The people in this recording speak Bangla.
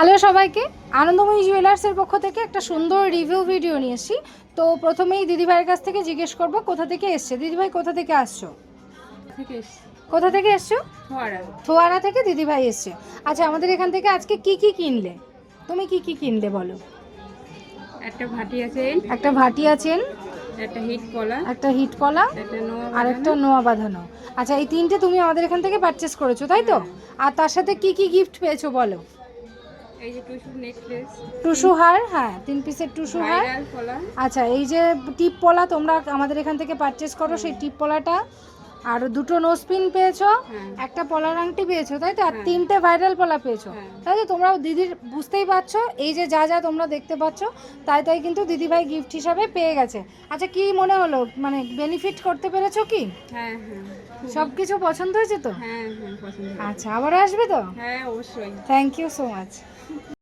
হ্যালো সবাইকে, আনন্দময়ী জুয়েলার্সের পক্ষ থেকে একটা সুন্দর রিভিউ ভিডিও নিয়ে এসেছি। তো প্রথমেই দিদিভাইয়ের কাছ থেকে জিজ্ঞেস করব কোথা থেকে এসছে। দিদিভাই কোথা থেকে আসছো? কোথা থেকে এসছো? ফোয়ারা থেকে দিদিভাই এসছে। আচ্ছা, আমাদের এখান থেকে আজকে কি কি কিনলে? তুমি কি কি কিনলে বলো। একটা ভাটিয়া চেন, একটা ভাটিয়া চেন, একটা হিট কলা, একটা হিট কলা, একটা নোয়া আর একটা নোয়া বাঁধানো। আচ্ছা, এই তিনটে তুমি আমাদের এখান থেকে পারচেস করেছো, তাই তো? আর তার সাথে কি কি গিফট পেয়েছো বলো। এই যে টুসু নেকলেস, টুসু হার, হ্যাঁ 3 পিসের টুসু হার। ভাইরাল কলা, আচ্ছা, এই যে টিপ পলা তোমরা আমাদের এখান থেকে পারচেস করো, সেই টিপ পলাটা, আর দুটো নোজপিন পেয়েছো, একটা পলার আংটি পেয়েছো, তাই তো? আর তিনটে ভাইরাল পলা পেয়েছো, তাই তো? তোমরাও দিদির বুঝতেই পারছো, এই যে যা যা তোমরা দেখতে পাচ্ছ তাই তাই কিন্তু দিদিভাই গিফট হিসাবে পেয়ে গেছে। আচ্ছা, কি মনে হলো, মানে বেনিফিট করতে পেরেছো কি? হ্যাঁ হ্যাঁ সব কিছু পছন্দ হয়েছে তো? হ্যাঁ হ্যাঁ পছন্দ। আচ্ছা, আবারও আসবে তো? হ্যাঁ অবশ্যই। Thank you so much.